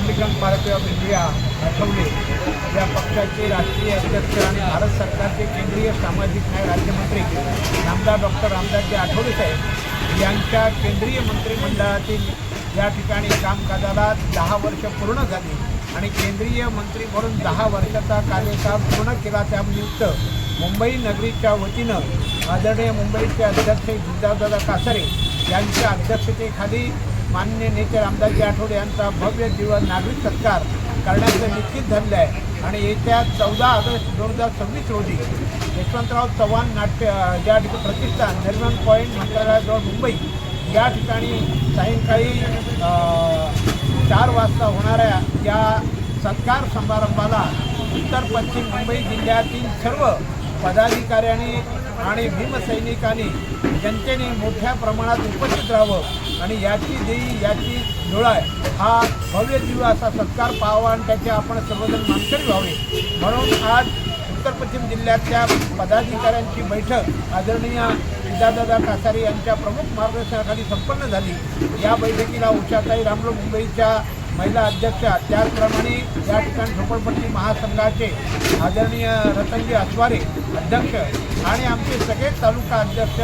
Republican party of India Athawale या पक्षाचे राष्ट्रीय अध्यक्ष आणि भारत सरकारचे केंद्रीय सामाजिक न्याय राज्यमंत्री नामदार डॉक्टर रामदासजी आठवले साहेब यांच्या केंद्रीय मंत्रिमंडळातील या ठिकाणी कामकाजाला 10 वर्ष पूर्ण झाली आणि केंद्रीय मंत्री म्हणून 10 वर्षाचा कार्यकाळ पूर्ण केला। त्यानिमित्त मुंबई नगरीच्या वतीनं आदरणीय मुंबईचे अध्यक्ष जिजाऊदादा कासारे यांच्या अध्यक्षतेखाली माननीय नेते रामदासजी आठवले यांचा भव्य दिवस नागरिक सत्कार करण्याचं निश्चित झालेलं आहे आणि येत्या 14 ऑगस्ट 2026 रोजी यशवंतराव चव्हाण नाट्य ज्या ठिकाणी प्रतिष्ठान नरिमन पॉईंट मंत्रालयाजवळ मुंबई या ठिकाणी सायंकाळी 4 वाजता होणाऱ्या या सत्कार समारंभाला उत्तर पश्चिम मुंबई जिल्ह्यातील सर्व पदाधिकाऱ्यांनी आणि भीमसैनिकांनी जनतेने मोठ्या प्रमाणात उपस्थित राहावं आणि याची डोळा हा भव्य दिव्य असा सत्कार पाहावा आणि त्याचे आपण सर्वजण मानकरी व्हावे म्हणून आज उत्तर पश्चिम जिल्ह्यातल्या पदाधिकाऱ्यांची बैठक आदरणीय जिजाऊदादा कासारे यांच्या प्रमुख मार्गदर्शनाखाली संपन्न झाली। या बैठकीला उषाताई रामलो मुंबईच्या महिला अध्यक्षा त्याचप्रमाणे या ठिकाणी झोपडपट्टी महासंघाचे आदरणीय रतनजी अस्वारे अध्यक्ष आणि आमचे सगळे तालुका अध्यक्ष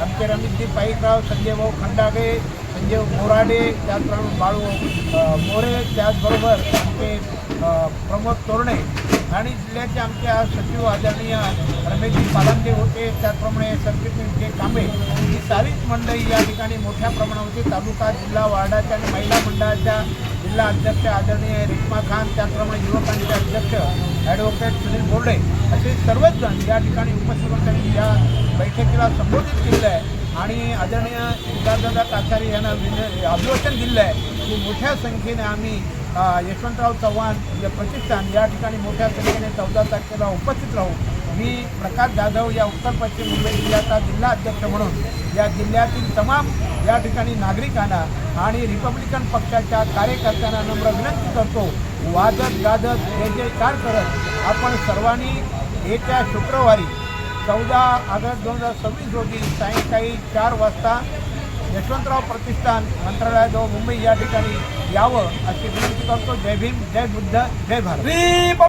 आमचे रमेशजी पाईकराव, संजय भाऊ खंडागे, संजय मोराडे, त्याचप्रमाणे बाळू मोरे, त्याचबरोबर आमचे प्रमोद तोरणे आणि जिल्ह्याचे आमचे सचिव आदरणीय रमेशजी पालांदे होते, त्याचप्रमाणे सरचिटणीस जे कांबे ही सारीच मंडळी या ठिकाणी मोठ्या प्रमाणावरती तालुका जिल्हा वार्डाच्या आणि महिला मंडळाच्या जिल्हा अध्यक्ष आदरणीय रेश्मा खान, त्याचप्रमाणे युवकांचे अध्यक्ष ॲडव्होकेट सुनील बोर्डे असे सर्वच जण या ठिकाणी उपस्थित होऊन त्यांनी या बैठकीला संबोधित केलं आहे आणि आदरणीय जिजाऊदादा कासारे यांना अभिवादन दिलं आहे की मोठ्या संख्येने आम्ही यशवंतराव चव्हाण प्रतिष्ठान या ठिकाणी मोठ्या संख्येने 14 तारखेला उपस्थित राहू। मी प्रकाश जाधव या उत्तर पश्चिम मुंबई जिल्ह्याचा जिल्हा अध्यक्ष म्हणून या जिल्ह्यातील तमाम या ठिकाणी नागरिकांना आणि रिपब्लिकन पक्षाच्या कार्यकर्त्यांना नम्र विनंती करतो, वाजत गाजत जय जयकार करत आपण सर्वांनी येत्या शुक्रवारी 14 ऑगस्ट 2026 रोजी सायंकाळी 4 वाजता यशवंतराव प्रतिष्ठान मंत्रालयाजवळ मुंबई या ठिकाणी यावं अशी विनंती करतो। जय भीम, जय बुद्ध, जय भारत।